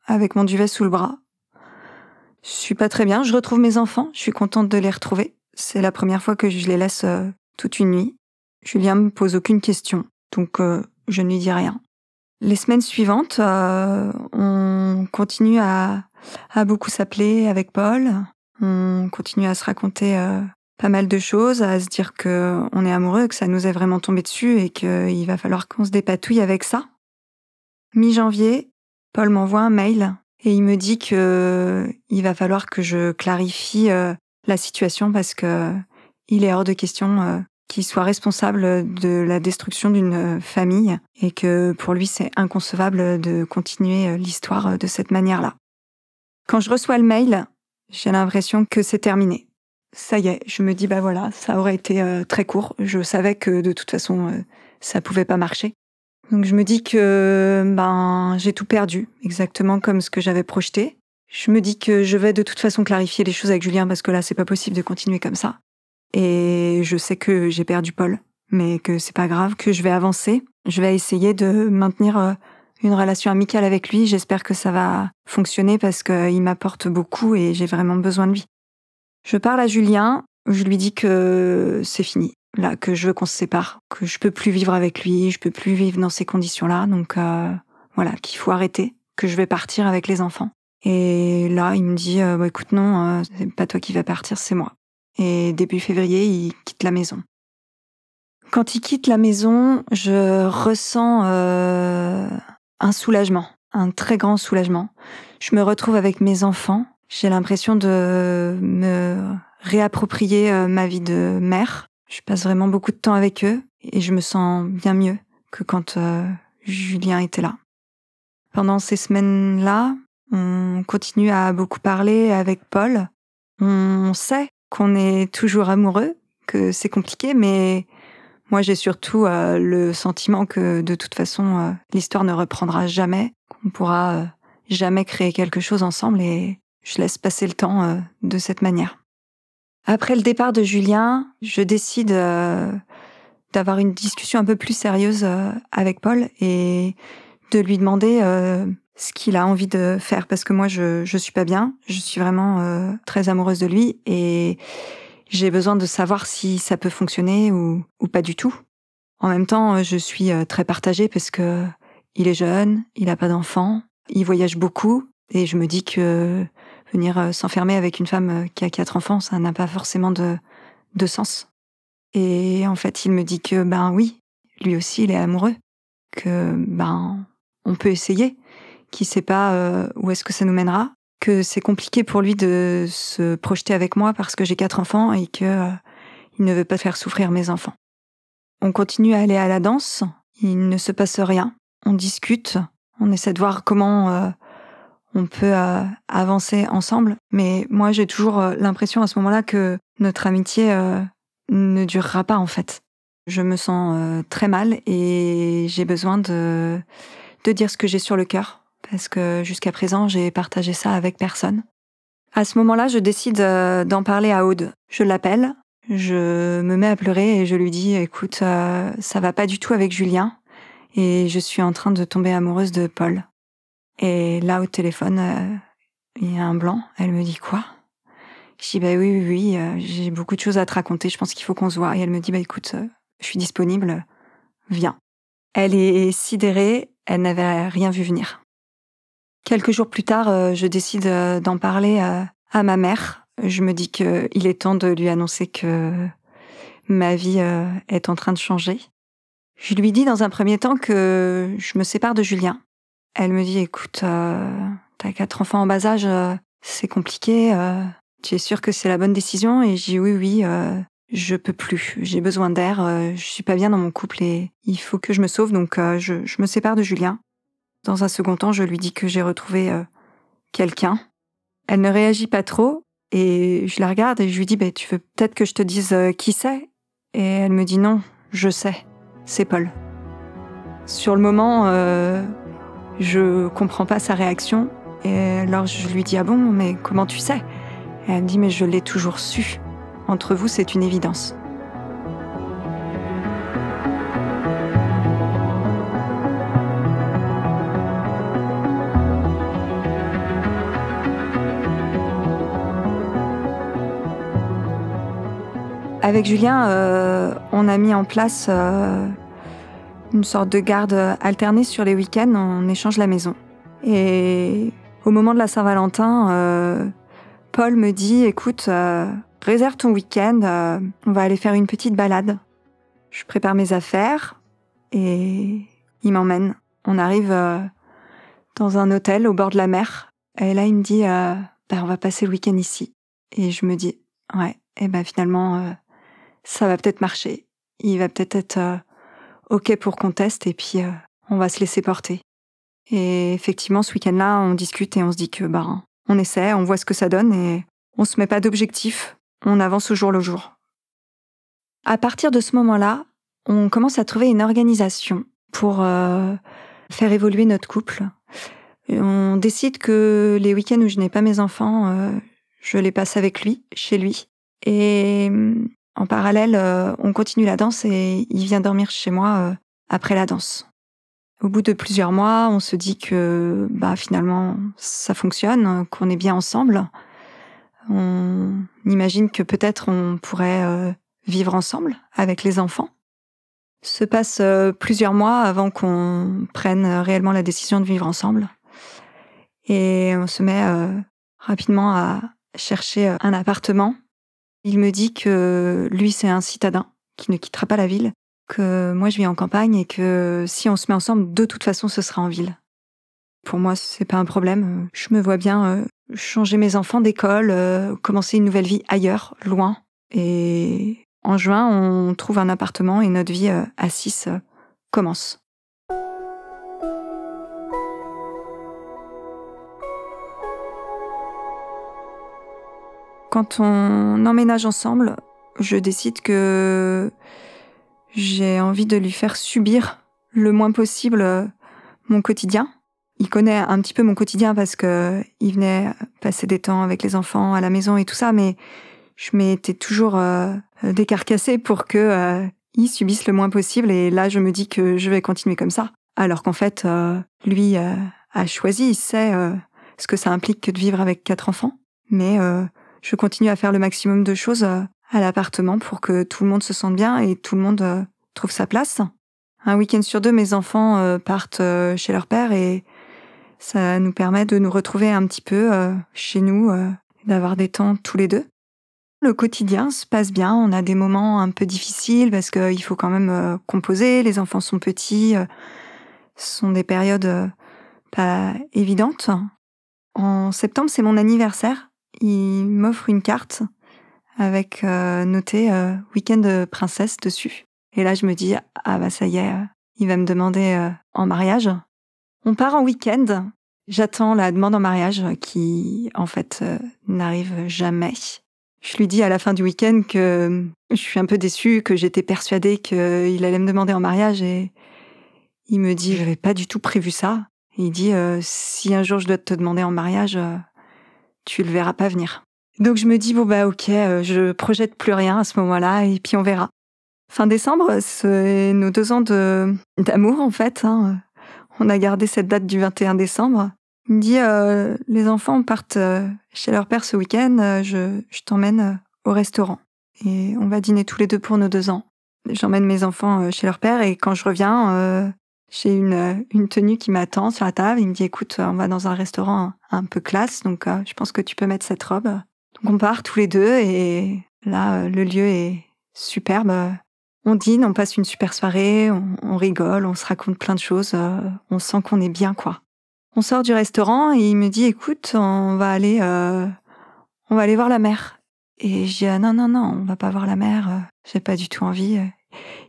avec mon duvet sous le bras. Je suis pas très bien. Je retrouve mes enfants. Je suis contente de les retrouver. C'est la première fois que je les laisse toute une nuit. Julien me pose aucune question. Donc, je ne lui dis rien. Les semaines suivantes, on continue à beaucoup s'appeler avec Paul. On continue à se raconter pas mal de choses, à se dire qu'on est amoureux, que ça nous est vraiment tombé dessus et qu'il va falloir qu'on se dépatouille avec ça. Mi-janvier, Paul m'envoie un mail Et il me dit que il va falloir que je clarifie la situation parce que il est hors de question qu'il soit responsable de la destruction d'une famille et que pour lui c'est inconcevable de continuer l'histoire de cette manière-là. Quand je reçois le mail, j'ai l'impression que c'est terminé. Ça y est, je me dis voilà, ça aurait été très court. Je savais que de toute façon ça pouvait pas marcher. Donc je me dis que j'ai tout perdu, exactement comme ce que j'avais projeté. Je me dis que je vais de toute façon clarifier les choses avec Julien parce que là c'est pas possible de continuer comme ça. Et je sais que j'ai perdu Paul, mais que c'est pas grave, que je vais avancer. Je vais essayer de maintenir une relation amicale avec lui. J'espère que ça va fonctionner parce qu'il m'apporte beaucoup et j'ai vraiment besoin de lui. Je parle à Julien, je lui dis que c'est fini, là, que je veux qu'on se sépare, que je peux plus vivre avec lui, je peux plus vivre dans ces conditions-là, donc voilà, qu'il faut arrêter, que je vais partir avec les enfants. Et là, il me dit écoute, non, c'est pas toi qui vas partir, c'est moi. Et début février, il quitte la maison. Quand il quitte la maison, je ressens un soulagement, un très grand soulagement. Je me retrouve avec mes enfants. J'ai l'impression de me réapproprier ma vie de mère. Je passe vraiment beaucoup de temps avec eux et je me sens bien mieux que quand Julien était là. Pendant ces semaines-là, on continue à beaucoup parler avec Paul. On sait qu'on est toujours amoureux, que c'est compliqué, mais moi j'ai surtout le sentiment que de toute façon l'histoire ne reprendra jamais, qu'on pourra jamais créer quelque chose ensemble et je laisse passer le temps de cette manière. Après le départ de Julien, je décide d'avoir une discussion un peu plus sérieuse avec Paul et de lui demander ce qu'il a envie de faire parce que moi je suis pas bien, je suis vraiment très amoureuse de lui et j'ai besoin de savoir si ça peut fonctionner ou pas du tout. En même temps, je suis très partagée parce que il est jeune, il a pas d'enfant, il voyage beaucoup et je me dis que venir s'enfermer avec une femme qui a 4 enfants, ça n'a pas forcément de sens. Et en fait, il me dit que oui, lui aussi il est amoureux, que on peut essayer, qu'il sait pas où est-ce que ça nous mènera, que c'est compliqué pour lui de se projeter avec moi parce que j'ai 4 enfants et que il ne veut pas faire souffrir mes enfants. On continue à aller à la danse, il ne se passe rien, on discute, on essaie de voir comment on peut avancer ensemble, mais moi j'ai toujours l'impression à ce moment-là que notre amitié ne durera pas en fait. Je me sens très mal et j'ai besoin de dire ce que j'ai sur le cœur. Parce que jusqu'à présent, j'ai partagé ça avec personne. À ce moment-là, je décide d'en parler à Aude. Je l'appelle, je me mets à pleurer et je lui dis « Écoute, ça va pas du tout avec Julien et je suis en train de tomber amoureuse de Paul. » Et là, au téléphone, il y a un blanc. Elle me dit « Quoi ?» Je dis « Oui, j'ai beaucoup de choses à te raconter, je pense qu'il faut qu'on se voit. » Et elle me dit « Écoute, je suis disponible, viens. » Elle est sidérée, elle n'avait rien vu venir. Quelques jours plus tard, je décide d'en parler à ma mère. Je me dis qu'il est temps de lui annoncer que ma vie est en train de changer. Je lui dis dans un premier temps que je me sépare de Julien. Elle me dit, écoute, t'as 4 enfants en bas âge, c'est compliqué. Tu es sûre que c'est la bonne décision? Et je dis oui, je peux plus. J'ai besoin d'air, je suis pas bien dans mon couple et il faut que je me sauve. Donc je me sépare de Julien. Dans un second temps, je lui dis que j'ai retrouvé quelqu'un. Elle ne réagit pas trop et je la regarde et je lui dis tu veux peut-être que je te dise qui c'est? Et elle me dit non, je sais, c'est Paul. Sur le moment, je comprends pas sa réaction et alors je lui dis ah bon, mais comment tu sais? Et elle me dit mais je l'ai toujours su. Entre vous, c'est une évidence. Avec Julien, on a mis en place une sorte de garde alternée sur les week-ends, on échange la maison. Et au moment de la Saint-Valentin, Paul me dit « Écoute, réserve ton week-end, on va aller faire une petite balade. » Je prépare mes affaires et il m'emmène. On arrive dans un hôtel au bord de la mer Et là, il me dit, on va passer le week-end ici. Et je me dis, ouais, et finalement, ça va peut-être marcher. Il va peut-être être OK pour qu'on teste et puis on va se laisser porter. Et effectivement, ce week-end-là, on discute et on se dit que on essaie, on voit ce que ça donne et on se met pas d'objectif, on avance au jour le jour. À partir de ce moment-là, on commence à trouver une organisation pour faire évoluer notre couple. Et on décide que les week-ends où je n'ai pas mes enfants, je les passe avec lui, chez lui. Et en parallèle, on continue la danse et il vient dormir chez moi après la danse. Au bout de plusieurs mois, on se dit que finalement ça fonctionne, qu'on est bien ensemble. On imagine que peut-être on pourrait vivre ensemble avec les enfants. Se passe plusieurs mois avant qu'on prenne réellement la décision de vivre ensemble. Et on se met rapidement à chercher un appartement. Il me dit que lui, c'est un citadin qui ne quittera pas la ville, que moi, je vis en campagne et que si on se met ensemble, de toute façon, ce sera en ville. Pour moi, c'est pas un problème. Je me vois bien changer mes enfants d'école, commencer une nouvelle vie ailleurs, loin. Et en juin, on trouve un appartement et notre vie à 6 commence. Quand on emménage ensemble, je décide que j'ai envie de lui faire subir le moins possible mon quotidien. Il connaît un petit peu mon quotidien parce que il venait passer des temps avec les enfants à la maison et tout ça, mais je m'étais toujours décarcassée pour que il subisse le moins possible. Et là, je me dis que je vais continuer comme ça. Alors qu'en fait, lui a choisi, il sait ce que ça implique que de vivre avec 4 enfants. Mais je continue à faire le maximum de choses à l'appartement pour que tout le monde se sente bien et tout le monde trouve sa place. Un week-end sur 2, mes enfants partent chez leur père et ça nous permet de nous retrouver un petit peu chez nous, d'avoir des temps tous les deux. Le quotidien se passe bien, on a des moments un peu difficiles parce qu'il faut quand même composer, les enfants sont petits, ce sont des périodes pas évidentes. En septembre, c'est mon anniversaire. Il m'offre une carte avec noté week-end princesse dessus. Et là, je me dis, ça y est, il va me demander en mariage. On part en week-end. J'attends la demande en mariage qui, en fait, n'arrive jamais. Je lui dis à la fin du week-end que je suis un peu déçue, que j'étais persuadée qu'il allait me demander en mariage et il me dit, j'avais pas du tout prévu ça. Et il dit, si un jour je dois te demander en mariage, tu le verras pas venir. Donc je me dis, ok, je projette plus rien à ce moment-là et puis on verra. Fin décembre, c'est nos 2 ans d'amour en fait. On a gardé cette date du 21 décembre. Il me dit, les enfants partent chez leur père ce week-end, je t'emmène au restaurant. Et on va dîner tous les deux pour nos 2 ans. J'emmène mes enfants chez leur père et quand je reviens, j'ai une tenue qui m'attend sur la table. Il me dit, écoute, on va dans un restaurant un peu classe, donc je pense que tu peux mettre cette robe. Donc on part tous les deux et là, le lieu est superbe. On dîne, on passe une super soirée, on rigole, on se raconte plein de choses, on sent qu'on est bien, quoi. On sort du restaurant et il me dit, écoute, on va aller voir la mer. Et je dis, non, on va pas voir la mer, j'ai pas du tout envie.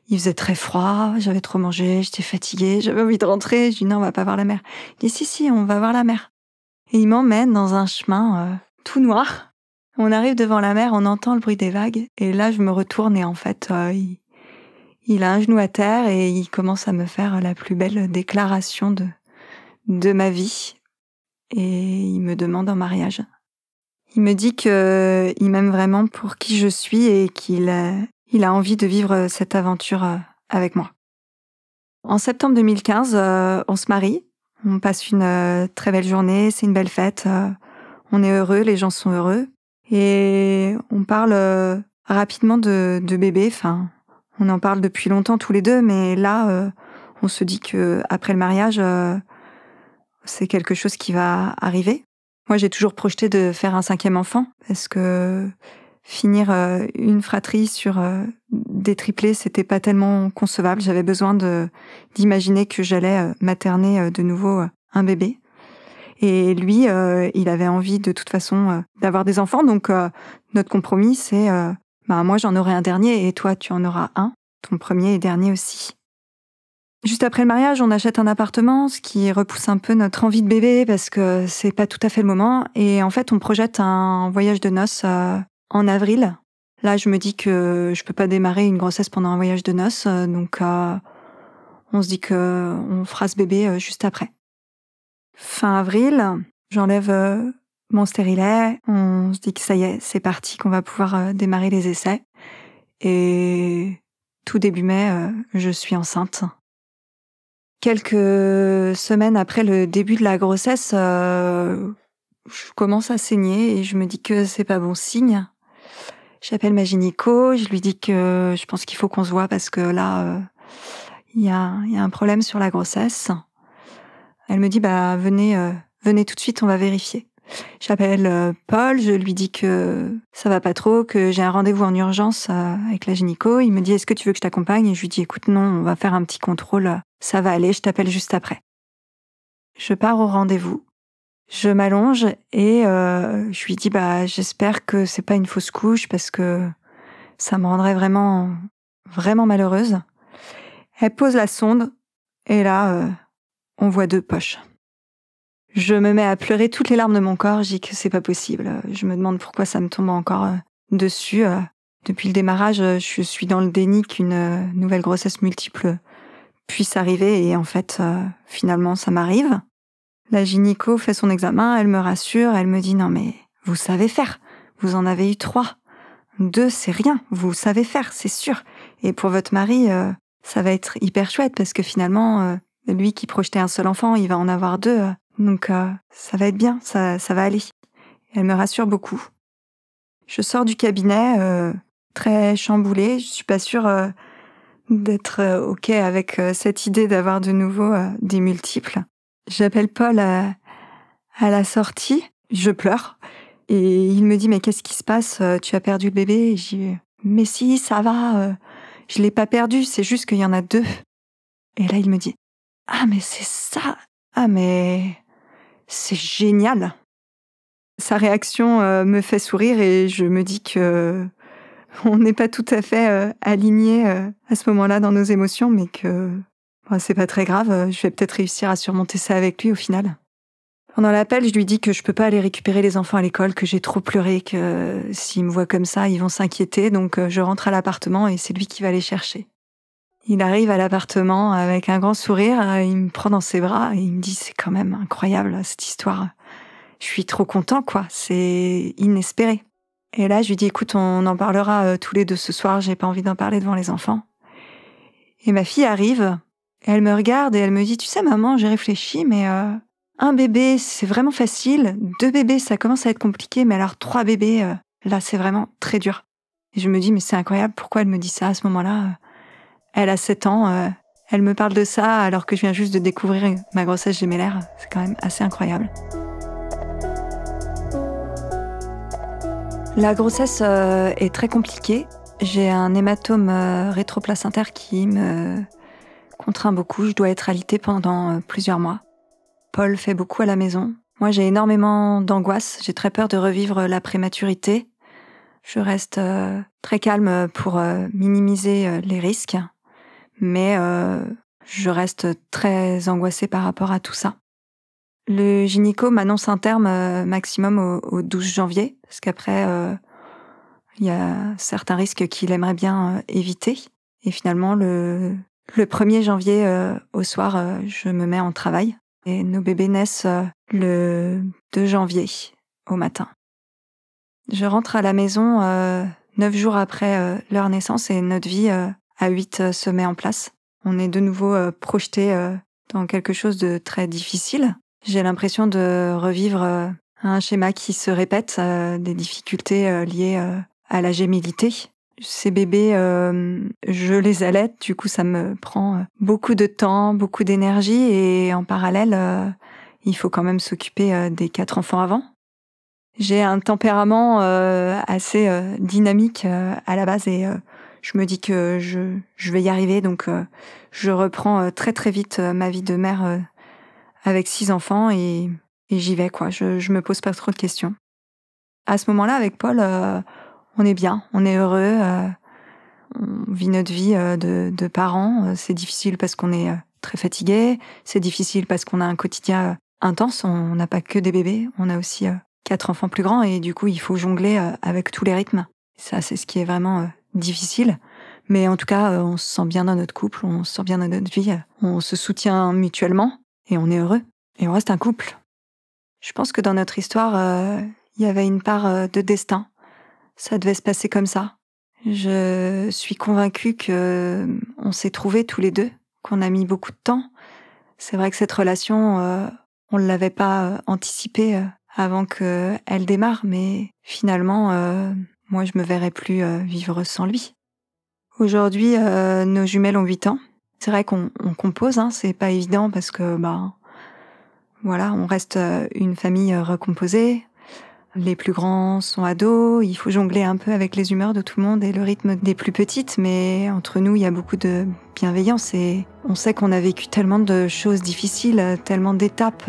Il faisait très froid, j'avais trop mangé, j'étais fatiguée, j'avais envie de rentrer. Je dis, non, on va pas voir la mer. Il dit, si, on va voir la mer. Et il m'emmène dans un chemin tout noir. On arrive devant la mer, on entend le bruit des vagues. Et là, je me retourne et en fait, il a un genou à terre et il commence à me faire la plus belle déclaration de ma vie. Et il me demande en mariage. Il me dit qu'il m'aime vraiment pour qui je suis et qu'il a envie de vivre cette aventure avec moi. En septembre 2015, on se marie. On passe une très belle journée, c'est une belle fête. On est heureux, les gens sont heureux. Et on parle rapidement de bébé. Enfin, on en parle depuis longtemps tous les deux, mais là, on se dit que après le mariage, c'est quelque chose qui va arriver. Moi, j'ai toujours projeté de faire un 5e enfant parce que finir une fratrie sur des triplés, c'était pas tellement concevable. J'avais besoin d'imaginer que j'allais materner de nouveau un bébé. Et lui, il avait envie de toute façon d'avoir des enfants. Donc, notre compromis, c'est moi, j'en aurai un dernier et toi, tu en auras un, ton premier et dernier aussi. Juste après le mariage, on achète un appartement, ce qui repousse un peu notre envie de bébé parce que c'est pas tout à fait le moment. Et en fait, on projette un voyage de noces en avril. Là, je me dis que je peux pas démarrer une grossesse pendant un voyage de noces, donc on se dit que on fera ce bébé juste après. Fin avril, j'enlève mon stérilet. On se dit que ça y est, c'est parti, qu'on va pouvoir démarrer les essais. Et tout début mai, je suis enceinte. Quelques semaines après le début de la grossesse, je commence à saigner et je me dis que c'est pas bon signe. J'appelle ma gynéco, je lui dis que je pense qu'il faut qu'on se voit parce que là, il y a un problème sur la grossesse. Elle me dit venez tout de suite, on va vérifier. J'appelle Paul, je lui dis que ça va pas trop, que j'ai un rendez-vous en urgence avec la gynéco. Il me dit est-ce que tu veux que je t'accompagne? Et je lui dis écoute non, on va faire un petit contrôle, ça va aller, je t'appelle juste après. Je pars au rendez-vous, je m'allonge et je lui dis j'espère que c'est pas une fausse couche parce que ça me rendrait vraiment vraiment malheureuse. Elle pose la sonde et là on voit 2 poches. Je me mets à pleurer toutes les larmes de mon corps, je dis que c'est pas possible. Je me demande pourquoi ça me tombe encore dessus. Depuis le démarrage, je suis dans le déni qu'une nouvelle grossesse multiple puisse arriver et en fait, finalement, ça m'arrive. La gynéco fait son examen, elle me rassure, elle me dit « Non mais, vous savez faire, vous en avez eu 3. 2, c'est rien, vous savez faire, c'est sûr. Et pour votre mari, ça va être hyper chouette parce que finalement, lui qui projetait un seul enfant, il va en avoir 2. Donc ça va être bien, ça va aller. » Elle me rassure beaucoup. Je sors du cabinet très chamboulée, je suis pas sûre d'être OK avec cette idée d'avoir de nouveau des multiples. J'appelle Paul à la sortie, je pleure et il me dit mais qu'est-ce qui se passe, tu as perdu le bébé? Et je dis mais si, ça va, je l'ai pas perdu, c'est juste qu'il y en a 2. Et là il me dit ah mais c'est ça, ah mais c'est génial. Sa réaction me fait sourire et je me dis que on n'est pas tout à fait alignés à ce moment-là dans nos émotions, mais que c'est pas très grave, je vais peut-être réussir à surmonter ça avec lui au final. Pendant l'appel, je lui dis que je peux pas aller récupérer les enfants à l'école, que j'ai trop pleuré, que s'ils me voient comme ça, ils vont s'inquiéter, donc je rentre à l'appartement et c'est lui qui va les chercher. Il arrive à l'appartement avec un grand sourire, il me prend dans ses bras et il me dit c'est quand même incroyable cette histoire. Je suis trop content quoi, c'est inespéré. Et là je lui dis écoute on en parlera tous les 2 ce soir, j'ai pas envie d'en parler devant les enfants. Et ma fille arrive, elle me regarde et elle me dit tu sais maman j'ai réfléchi mais un bébé c'est vraiment facile, 2 bébés ça commence à être compliqué mais alors 3 bébés là c'est vraiment très dur. Et je me dis mais c'est incroyable, pourquoi elle me dit ça à ce moment-là? Elle a 7 ans, elle me parle de ça alors que je viens juste de découvrir ma grossesse gémellaire. C'est quand même assez incroyable. La grossesse est très compliquée. J'ai un hématome rétroplacentaire qui me contraint beaucoup. Je dois être alitée pendant plusieurs mois. Paul fait beaucoup à la maison. Moi, j'ai énormément d'angoisse. J'ai très peur de revivre la prématurité. Je reste très calme pour minimiser les risques. Mais je reste très angoissée par rapport à tout ça. Le gynéco m'annonce un terme maximum au 12 janvier, parce qu'après, il y a certains risques qu'il aimerait bien éviter. Et finalement, le 1er janvier au soir, je me mets en travail. Et nos bébés naissent le 2 janvier au matin. Je rentre à la maison 9 jours après leur naissance et notre vie à 8 se met en place. On est de nouveau projeté dans quelque chose de très difficile. J'ai l'impression de revivre un schéma qui se répète, des difficultés liées à la gémilité. Ces bébés, je les allaite, du coup ça me prend beaucoup de temps, beaucoup d'énergie et en parallèle, il faut quand même s'occuper des 4 enfants avant. J'ai un tempérament assez dynamique à la base et je me dis que je vais y arriver, donc je reprends très très vite ma vie de mère avec 6 enfants et j'y vais, quoi. Je me pose pas trop de questions. À ce moment-là, avec Paul, on est bien, on est heureux, on vit notre vie de parents. C'est difficile parce qu'on est très fatigué, c'est difficile parce qu'on a un quotidien intense. On n'a pas que des bébés, on a aussi 4 enfants plus grands et du coup, il faut jongler avec tous les rythmes. Ça, c'est ce qui est vraiment difficile. Mais en tout cas, on se sent bien dans notre couple, on se sent bien dans notre vie, on se soutient mutuellement et on est heureux. Et on reste un couple. Je pense que dans notre histoire, il y avait une part de destin. Ça devait se passer comme ça. Je suis convaincue qu'on s'est trouvés tous les deux, qu'on a mis beaucoup de temps. C'est vrai que cette relation, on ne l'avait pas anticipée avant qu'elle démarre, mais finalement, moi, je me verrais plus vivre sans lui. Aujourd'hui, nos jumelles ont 8 ans. C'est vrai qu'on compose, c'est pas évident parce que, voilà, on reste une famille recomposée. Les plus grands sont ados, il faut jongler un peu avec les humeurs de tout le monde et le rythme des plus petites, mais entre nous, il y a beaucoup de bienveillance et on sait qu'on a vécu tellement de choses difficiles, tellement d'étapes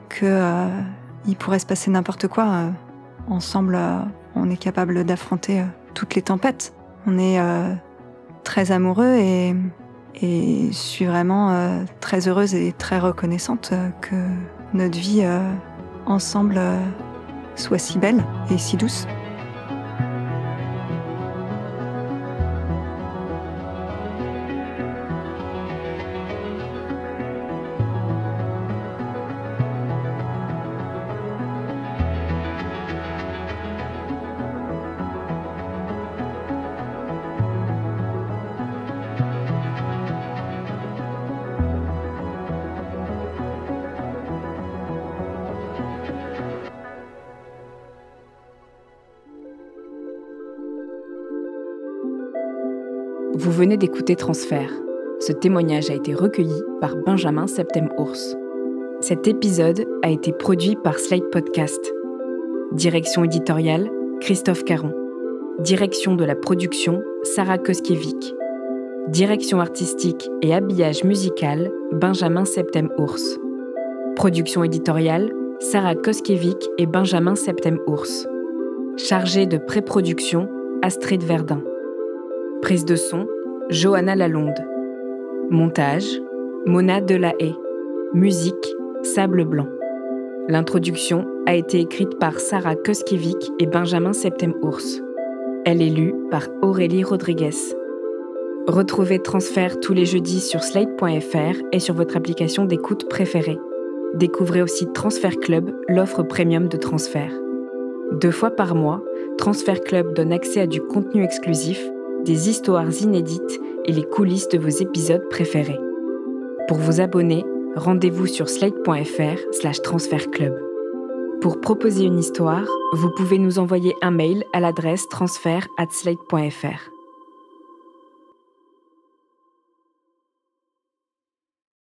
qu'il pourrait se passer n'importe quoi. Ensemble, on est capable d'affronter toutes les tempêtes. On est très amoureux et je suis vraiment très heureuse et très reconnaissante que notre vie ensemble soit si belle et si douce. Vous venez d'écouter Transfert. Ce témoignage a été recueilli par Benjamin Septem-Ours. Cet épisode a été produit par Slate Podcast. Direction éditoriale, Christophe Caron. Direction de la production, Sarah Koskiewicz. Direction artistique et habillage musical, Benjamin Septem-Ours. Production éditoriale, Sarah Koskiewicz et Benjamin Septem-Ours. Chargé de pré-production, Astrid Verdun. Prise de son, Johanna Lalonde. Montage, Mona Delahaye. Musique, Sable Blanc. L'introduction a été écrite par Sarah Koskiewicz et Benjamin Septem-Ours. Elle est lue par Aurélie Rodriguez. Retrouvez Transfert tous les jeudis sur slate.fr et sur votre application d'écoute préférée. Découvrez aussi Transfert Club, l'offre premium de Transfert. 2 fois par mois, Transfert Club donne accès à du contenu exclusif, des histoires inédites et les coulisses de vos épisodes préférés. Pour vous abonner, rendez-vous sur slate.fr/transfertclub. Pour proposer une histoire, vous pouvez nous envoyer un mail à l'adresse transfert@slate.fr.